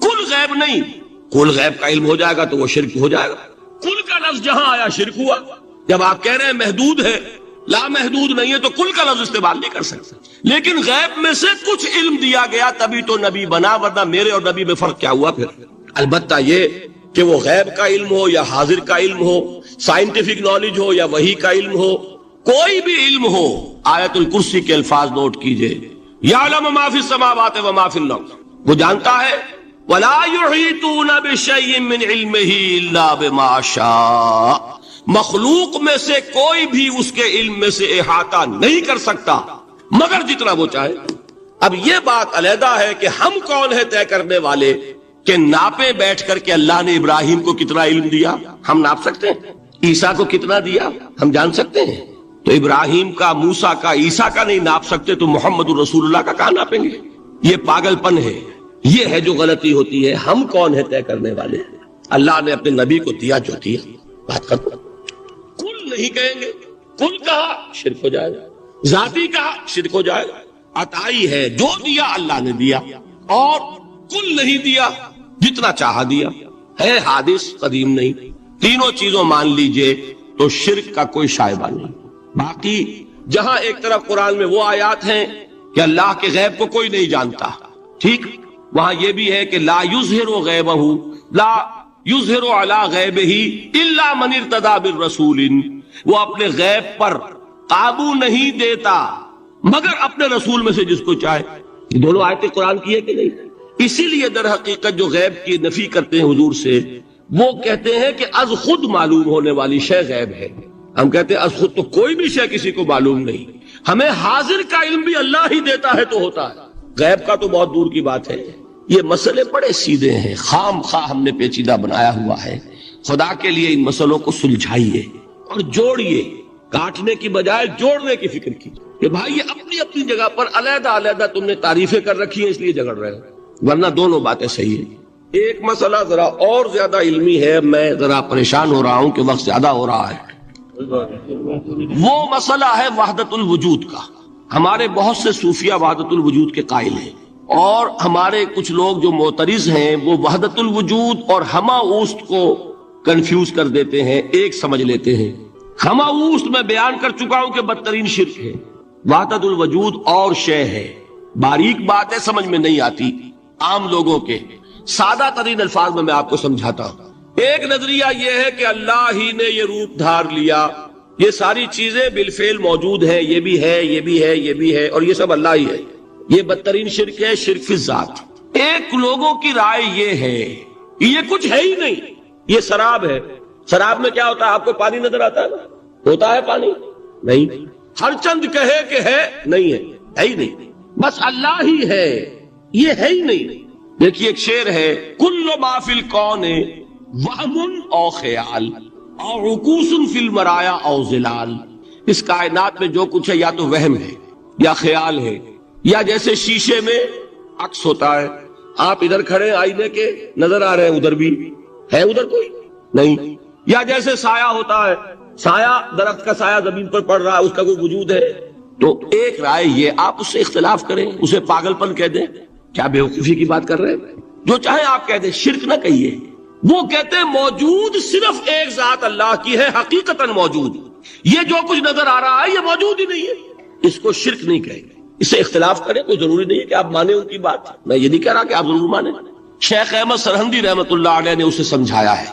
کل غیب نہیں۔ کل غیب کا علم ہو جائے گا تو وہ شرک ہو جائے گا۔ کل کا لفظ جہاں آیا شرک ہوا۔ جب آپ کہہ رہے ہیں محدود ہے، لامحدود نہیں ہے، تو کل کا لفظ استعمال نہیں کر سکتے۔ لیکن غیب میں سے کچھ علم دیا گیا تبھی تو نبی بنا، ورنہ میرے اور نبی میں فرق کیا ہوا پھر؟ البتہ یہ کہ وہ غیب کا علم ہو یا حاضر کا علم ہو، سائنٹیفک نالج ہو یا وحی کا علم ہو، کوئی بھی علم ہو، آیت الکرسی کے الفاظ نوٹ کیجئے، یعلم ما فی السماوات و ما فی الارض، وہ جانتا ہے وَلَا يُحِيطُونَ بِشَيْءٍ مِّنْ عِلْمِهِ إِلَّا بِمَا شَاءَ، مخلوق میں سے کوئی بھی اس کے علم میں سے احاطہ نہیں کر سکتا مگر جتنا وہ چاہے۔ اب یہ بات علیحدہ ہے کہ ہم کون ہے طے کرنے والے کہ ناپے بیٹھ کر کہ اللہ نے ابراہیم کو کتنا علم دیا، ہم ناپ سکتے ہیں؟ عیسیٰ کو کتنا دیا ہم جان سکتے ہیں؟ تو ابراہیم کا، موسیٰ کا، عیسیٰ کا نہیں ناپ سکتے تو محمد رسول اللہ کا کہاں ناپیں گے؟ یہ پاگل پن ہے، یہ ہے جو غلطی ہوتی ہے۔ ہم کون ہے طے کرنے والے؟ اللہ نے اپنے نبی کو دیا جو دیا، بات ختم۔ کل نہیں کہیں گے، کل کہا شرک ہو جائے گا، ذاتی کہا شرک ہو جائے گا۔ عطائی ہے، جو دیا اللہ نے دیا، اور کل نہیں دیا، جتنا چاہا دیا، ہے حادث، قدیم نہیں۔ تینوں چیزوں مان لیجئے تو شرک کا کوئی شائبہ نہیں۔ باقی جہاں ایک طرف قرآن میں وہ آیات ہیں کہ اللہ کے غیب کو کوئی نہیں جانتا، ٹھیک، وہاں یہ بھی ہے کہ لا یظہر غیبہ، لا یظہر علی غیبہ الا من ارتضی بالرسول، وہ اپنے غیب پر قابو نہیں دیتا مگر اپنے رسول میں سے جس کو چاہے۔ یہ دونوں آیتیں قرآن کی ہے کہ نہیں؟ اسی لیے در حقیقت جو غیب کی نفی کرتے ہیں حضور سے، وہ کہتے ہیں کہ از خود معلوم ہونے والی شے غیب ہے۔ ہم کہتے ہیں از خود تو کوئی بھی شے کسی کو معلوم نہیں، ہمیں حاضر کا علم بھی اللہ ہی دیتا ہے تو ہوتا ہے، غیب کا تو بہت دور کی بات ہے، یہ مسئلے بڑے سیدھے ہیں، خام خواہ ہم نے پیچیدہ بنایا ہوا ہے۔ خدا کے لیے ان مسئلوں کو سلجھائیے اور جوڑیے، کاٹنے کی بجائے جوڑنے کی فکر کی کہ بھائی یہ اپنی اپنی جگہ پر علیحدہ علیحدہ تم نے تعریفیں کر رکھی ہیں اس لیے جھگڑ رہے ہو، ورنہ دونوں باتیں صحیح ہیں۔ ایک مسئلہ ذرا اور زیادہ علمی ہے، میں ذرا پریشان ہو رہا ہوں کہ وقت زیادہ ہو رہا ہے، وہ مسئلہ ہے وحدت الوجود کا۔ ہمارے بہت سے صوفیہ وحدت الوجود کے قائل ہیں، اور ہمارے کچھ لوگ جو معترض ہیں وہ وحدت الوجود اور ہمہ اوست کو کنفیوز کر دیتے ہیں، ایک سمجھ لیتے ہیں۔ ہمہ اوست میں بیان کر چکا ہوں کہ بدترین شرک ہے، وحدت الوجود اور شے ہے، باریک بات ہے، سمجھ میں نہیں آتی عام لوگوں کے، سادہ ترین الفاظ میں آپ کو سمجھاتا ہوں۔ ایک نظریہ یہ ہے کہ اللہ ہی نے یہ روپ دھار لیا، یہ ساری چیزیں بالفعل موجود ہیں، یہ بھی ہے، یہ بھی ہے، یہ بھی ہے، اور یہ سب اللہ ہی ہے، یہ بدترین شرک ہے، شرک فی الذات۔ ایک لوگوں کی رائے یہ ہے کہ یہ کچھ ہے ہی نہیں، یہ سراب ہے۔ سراب میں کیا ہوتا ہے؟ آپ کو پانی نظر آتا ہے نا؟ ہوتا ہے پانی؟ نہیں۔ ہر چند کہے کہ ہے، نہیں ہے، ہے ہی نہیں، بس اللہ ہی ہے، یہ ہے ہی نہیں۔ دیکھیے ایک شعر ہے، کل ما فی الکون وہم او خیال اور رکوس فی المرایا او ظلال۔ اس کائنات میں جو کچھ ہے یا تو وہم ہے یا خیال ہے، یا جیسے شیشے میں عکس ہوتا ہے، آپ ادھر کھڑے آئینے کے نظر آ رہے ہیں، ادھر بھی ہے، ادھر کوئی نہیں، یا جیسے سایہ ہوتا ہے، سایہ درخت کا سایہ زمین پر پڑ رہا ہے، اس کا کوئی وجود ہے۔ تو ایک رائے یہ، آپ اس سے اختلاف کریں، اسے پاگل پن کہہ دیں، کیا بے وقوفی کی بات کر رہے ہیں، جو چاہے آپ کہہ دیں، شرک نہ کہیے۔ وہ کہتے ہیں موجود صرف ایک ذات اللہ کی ہے، حقیقتاً موجود، یہ جو کچھ نظر آ رہا ہے یہ موجود ہی نہیں ہے، اس کو شرک نہیں کہیں گے۔ اس سے اختلاف کریں، کوئی ضروری نہیں ہے کہ آپ مانیں ان کی بات، میں یہ نہیں کہہ رہا کہ آپ ضرور مانیں۔ شیخ احمد سرہندی رحمت اللہ علیہ نے اسے سمجھایا ہے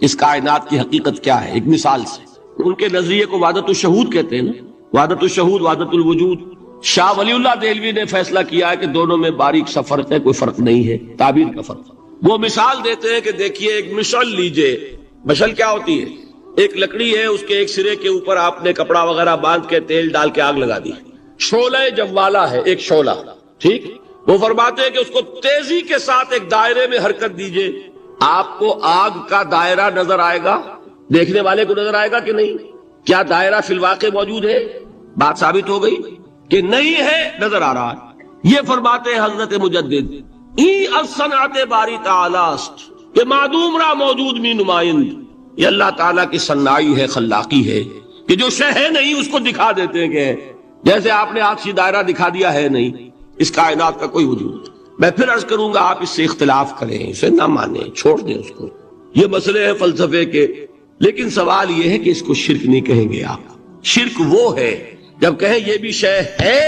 اس کائنات کی حقیقت کیا ہے، ایک مثال سے۔ ان کے نظریے کو وحدت الشہود کہتے ہیں نا، وحدت الشہود، وحدت الوجود۔ شاہ ولی اللہ دہلوی نے فیصلہ کیا ہے کہ دونوں میں باریک سا فرق ہے، کوئی فرق نہیں ہے، تعبیر کا فرق۔ وہ مثال دیتے ہیں کہ دیکھیے ایک مشعل لیجئے، مشعل کیا ہوتی ہے؟ ایک لکڑی ہے، اس کے ایک سرے کے اوپر آپ نے کپڑا وغیرہ باندھ کے تیل ڈال کے آگ لگا دی، شعلہ جوالا ہے، ایک شعلہ، ٹھیک؟ وہ فرماتے ہیں کہ اس کو تیزی کے ساتھ ایک دائرے میں حرکت دیجئے، آپ کو آگ کا دائرہ نظر آئے گا، دیکھنے والے کو نظر آئے گا کہ نہیں؟ کیا دائرہ فی الواقع موجود ہے؟ بات ثابت ہو گئی کہ نہیں ہے، نظر آ رہا ہے۔ یہ فرماتے ہیں حضرت مجدد، ای الصنعت باری تعالی است کہ معدوم را موجود می نمائند، یہ اللہ تعالیٰ کی صنائی ہے، خلاقی ہے، کہ جو شے ہے نہیں اس کو دکھا دیتے ہیں کہ ہے، جیسے آپ نے آخری دائرہ دکھا دیا ہے نہیں، اس کائنات کا کوئی وجود۔ میں پھر عرض کروں گا آپ اس سے اختلاف کریں، اسے نہ مانیں، چھوڑ دیں اس کو، یہ مسئلے ہیں فلسفے کے، لیکن سوال یہ ہے کہ اس کو شرک نہیں کہیں گے آپ۔ شرک وہ ہے جب کہیں یہ بھی شے ہے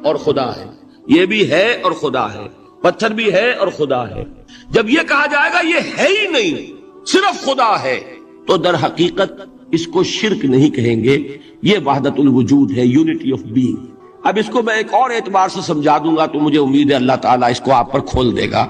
اور خدا ہے، یہ بھی ہے اور خدا ہے، پتھر بھی ہے اور خدا ہے۔ جب یہ کہا جائے گا یہ ہے ہی نہیں، صرف خدا ہے، تو در حقیقت اس کو شرک نہیں کہیں گے، یہ وحدت الوجود ہے، یونٹی آف بینگ۔ اب اس کو میں ایک اور اعتبار سے سمجھا دوں گا تو مجھے امید ہے اللہ تعالیٰ اس کو آپ پر کھول دے گا۔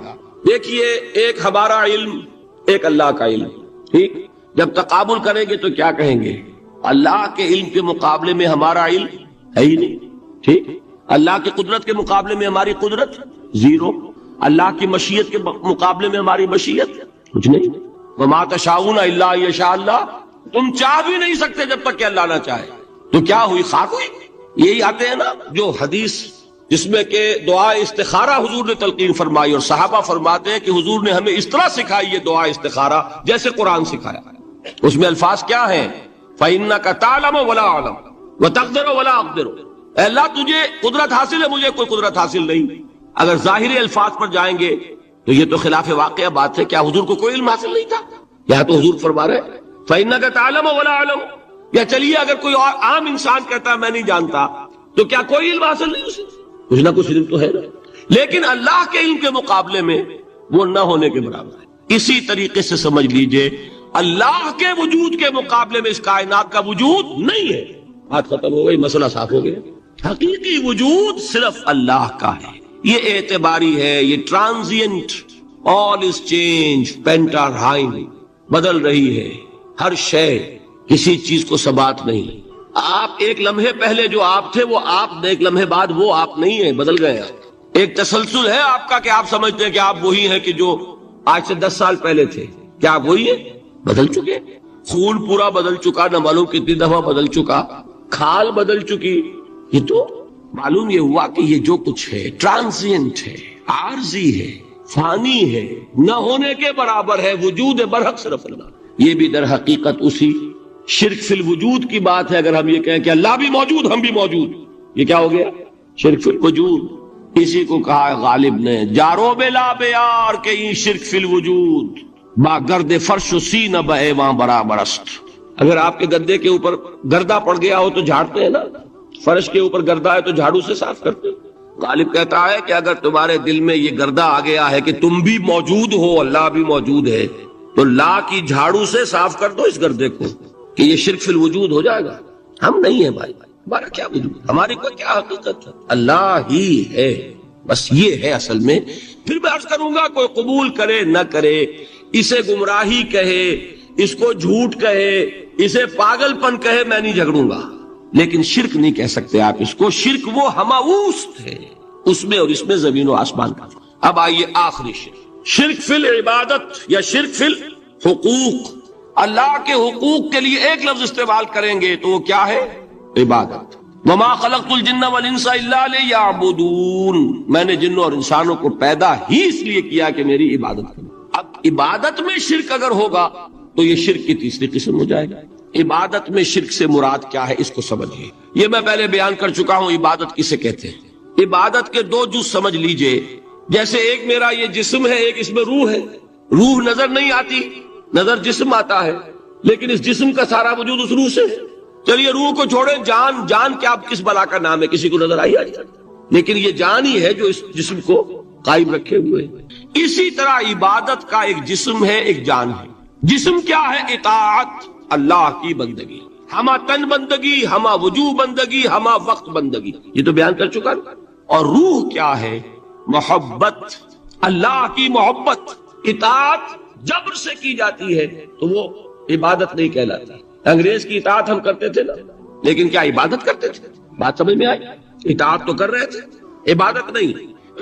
دیکھیے ایک ہمارا علم، ایک اللہ کا علم، ٹھیک؟ جب تقابل کریں گے تو کیا کہیں گے؟ اللہ کے علم کے مقابلے میں ہمارا علم ہے ہی نہیں، ٹھیک؟ اللہ کی قدرت کے مقابلے میں ہماری قدرت زیرو، اللہ کی مشیت کے مقابلے میں ہماری مشیت کچھ نہیں۔ وما تشاؤون الا ان یشاء اللہ، تم چاہ بھی نہیں سکتے جب تک کہ اللہ نہ چاہے۔ تو کیا ہوئی؟ خاک ہوئی۔ یہی آتے ہیں نا جو حدیث جس میں کہ دعا استخارہ حضور نے تلقین فرمائی، اور صحابہ فرماتے ہیں کہ حضور نے ہمیں اس طرح سکھائی یہ دعا استخارہ جیسے قرآن سکھایا۔ اس میں الفاظ کیا ہیں؟ فَإِنَّكَ تَعْلَمُ وَلَا أَعْلَمُ وَتَقْدِرُ وَلَا أَقْدِرُ، اے اللہ تجھے قدرت حاصل ہے، مجھے کوئی قدرت حاصل نہیں۔ اگر ظاہری الفاظ پر جائیں گے تو یہ تو خلاف واقعہ بات ہے۔ کیا حضور کو کوئی علم حاصل نہیں تھا؟ یہاں تو حضور فرما رہے فَإِنَّكَ تَعْلَمُ وَلَا أَعْلَمُ۔ یا چلیے اگر کوئی اور عام انسان کہتا ہے میں نہیں جانتا، تو کیا کوئی علم حاصل نہیں اسے؟ کچھ نہ کچھ علم تو ہے نا، لیکن اللہ کے علم کے مقابلے میں وہ نہ ہونے کے برابر ہے۔ اسی طریقے سے سمجھ لیجئے اللہ کے وجود کے مقابلے میں اس کائنات کا وجود نہیں ہے۔ بات ختم ہو گئی، مسئلہ صاف ہو گیا۔ حقیقی وجود صرف اللہ کا ہے، یہ اعتباری ہے، یہ ٹرانزینٹ، آل از چینج، پینٹارائن، بدل رہی ہے ہر شے، کسی چیز کو ثبات نہیں۔ آپ ایک لمحے پہلے جو آپ تھے وہ آپ، ایک لمحے بعد وہ آپ نہیں ہیں، بدل گئے آپ۔ ایک تسلسل ہے آپ کا کہ آپ سمجھتے ہیں کہ آپ وہی ہیں کہ جو آج سے 10 سال پہلے تھے. کیا آپ وہی ہیں؟ بدل چکے. خون پورا بدل چکا، نہ معلوم کتنی دفعہ بدل چکا، کھال بدل چکی. یہ تو معلوم یہ ہوا کہ یہ جو کچھ ہے ٹرانزینٹ ہے، عارضی ہے، فانی ہے، نہ ہونے کے برابر ہے. وجود برحق صرف اللہ. یہ بھی در حقیقت اسی شرک فی الوجود کی بات ہے. اگر ہم یہ کہیں کہ اللہ بھی موجود ہم بھی موجود، یہ کیا ہو گیا؟ شرک فی الوجود. اسی کو کہا ہے غالب نے جارو بلا بیار کہ یہ شرک فی الوجود با گرد فرش و سینہ بے وہاں برابر است. اگر آپ کے گدے کے اوپر گردہ پڑ گیا ہو تو جھاڑتے ہیں نا، فرش کے اوپر گردہ ہے تو جھاڑو سے صاف کرتے ہیں. غالب کہتا ہے کہ اگر تمہارے دل میں یہ گردہ آ گیا ہے کہ تم بھی موجود ہو، اللہ بھی موجود ہے، تو لا کی جھاڑو سے صاف کر دو اس گردے کو، کہ یہ شرک فی الوجود ہو جائے گا. ہم نہیں ہیں بھائی، ہمارا کیا وجود، ہماری کوئی کیا حقیقت ہے، اللہ ہی ہے. بس یہ ہے اصل میں. پھر میں عرض کروں گا کوئی قبول کرے نہ کرے، اسے گمراہی کہے، اس کو جھوٹ کہے، اسے پاگل پن کہے، میں نہیں جھگڑوں گا، لیکن شرک نہیں کہہ سکتے آپ اس کو. شرک وہ ہماوست ہے، اس میں اور اس میں زمین و آسمان کا. اب آئیے آخری شرک فی العبادت یا شرک فی الحقوق. اللہ کے حقوق کے لیے ایک لفظ استعمال کریں گے تو وہ کیا ہے؟ عبادت. وما خلقت الجن والانس الا لیعبدون. میں نے جنوں اور انسانوں کو پیدا ہی اس لیے کیا کہ میری عبادت کریں. اب عبادت میں شرک اگر ہوگا تو یہ شرک کی تیسری قسم ہو جائے گا. عبادت میں شرک سے مراد کیا ہے اس کو سمجھیے. یہ میں پہلے بیان کر چکا ہوں عبادت کسے کہتے ہیں. عبادت کے دو جز سمجھ لیجئے. جیسے ایک میرا یہ جسم ہے، ایک اس میں روح ہے. روح نظر نہیں آتی، نظر جسم آتا ہے، لیکن اس جسم کا سارا وجود اس روح سے ہے. چلیے روح کو چھوڑیں، جان. جان کیا کس بلا کا نام ہے، کسی کو نظر آئی آج، لیکن یہ جان ہی ہے جو اس جسم کو قائم رکھے ہوئے. اسی طرح عبادت کا ایک جسم ہے، ایک جان ہے. جسم کیا ہے؟ اطاعت، اللہ کی بندگی، ہما تن بندگی، ہما وجوہ بندگی، ہما وقت بندگی. یہ تو بیان کر چکا. اور روح کیا ہے؟ محبت، اللہ کی محبت. اطاعت جبر سے کی جاتی ہے تو وہ عبادت نہیں کہلاتا. انگریز کی اطاعت ہم کرتے تھے نا، لیکن کیا عبادت کرتے تھے؟ بات سمجھ میں آئی؟ اطاعت تو کر رہے تھے، عبادت نہیں.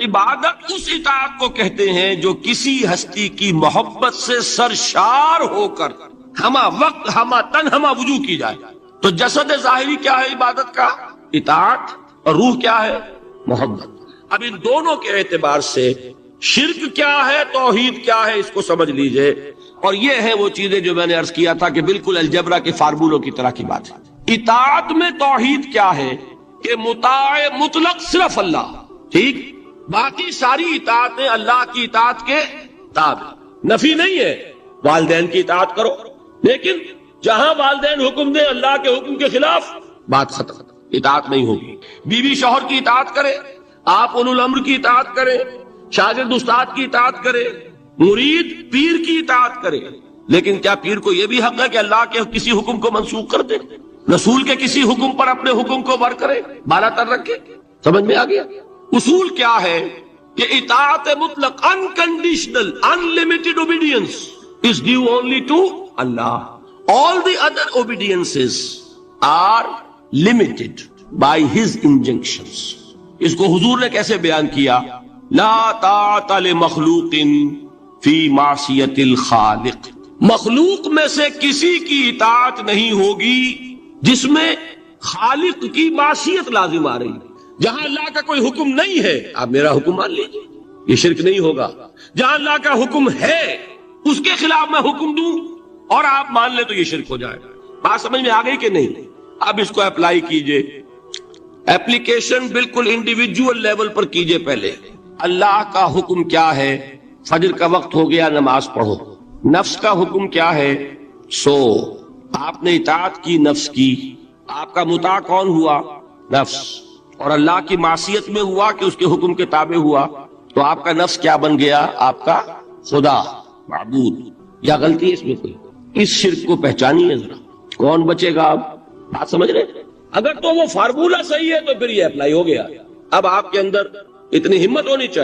عبادت اس اطاعت کو کہتے ہیں جو کسی ہستی کی محبت سے سرشار ہو کر ہما وقت، ہما تن، ہما وجوہ کی جائے. تو جسد ظاہری کیا ہے عبادت کا؟ اطاعت. اور روح کیا ہے؟ محبت. اب ان دونوں کے اعتبار سے شرک کیا ہے، توحید کیا ہے، اس کو سمجھ لیجئے. اور یہ ہے وہ چیزیں جو میں نے عرض کیا تھا کہ بالکل الجبرا کے فارمولوں کی طرح کی بات ہے. اطاعت میں توحید کیا ہے کہ مطاع مطلق صرف اللہ، ٹھیک، باقی ساری اطاعتیں اللہ کی اطاعت کے تابع. نفی نہیں ہے، والدین کی اطاعت کرو، لیکن جہاں والدین حکم دیں اللہ کے حکم کے خلاف، بات ختم، اطاعت نہیں ہوگی. بیوی شوہر کی اطاعت کرے، آپ اولو الامر کی اطاعت کریں، شاگرد استاد کی اطاعت کرے، مرید پیر کی اطاعت کرے، لیکن کیا پیر کو یہ بھی حق ہے کہ اللہ کے کسی حکم کو منسوخ کر دے، رسول کے کسی حکم پر اپنے حکم کو بر کرے، بالا تر رکھے؟ سمجھ میں آ گیا؟ اصول کیا ہے کہ اطاعت مطلق unconditional unlimited obedience is due only to Allah. All the other obediences are limited by His injunctions. اس کو حضور نے کیسے بیان کیا؟ لا طاعت لمخلوق فی معصیت الخالق. مخلوق میں سے کسی کی اطاعت نہیں ہوگی جس میں خالق کی معصیت لازم آ رہی. جہاں اللہ کا کوئی حکم نہیں ہے آپ میرا حکم مان لیجیے، یہ شرک نہیں ہوگا. جہاں اللہ کا حکم ہے اس کے خلاف میں حکم دوں اور آپ مان لیں تو یہ شرک ہو جائے گا. بات سمجھ میں آ گئی کہ نہیں؟ اب اس کو اپلائی کیجئے. اپلیکیشن بالکل انڈیویجول لیول پر کیجئے. پہلے اللہ کا حکم کیا ہے؟ فجر کا وقت ہو گیا، نماز پڑھو. نفس کا حکم کیا ہے؟ سو. آپ نے اطاعت کی نفس کی، آپ کا مطاع کون ہوا؟ نفس. اور اللہ کی معصیت میں ہوا کہ اس کے حکم کے تابع ہوا، تو آپ کا نفس کیا بن گیا؟ آپ کا خدا، معبود. یا غلطی ہے اس میں کوئی؟ اس شرک کو پہچانیے ذرا. کون بچے گا؟ آپ بات سمجھ رہے ہیں؟ اگر تو وہ فارمولہ صحیح ہے تو پھر یہ اپلائی ہو گیا. اب آپ کے اندر اتنی ہمت ہونی چاہیے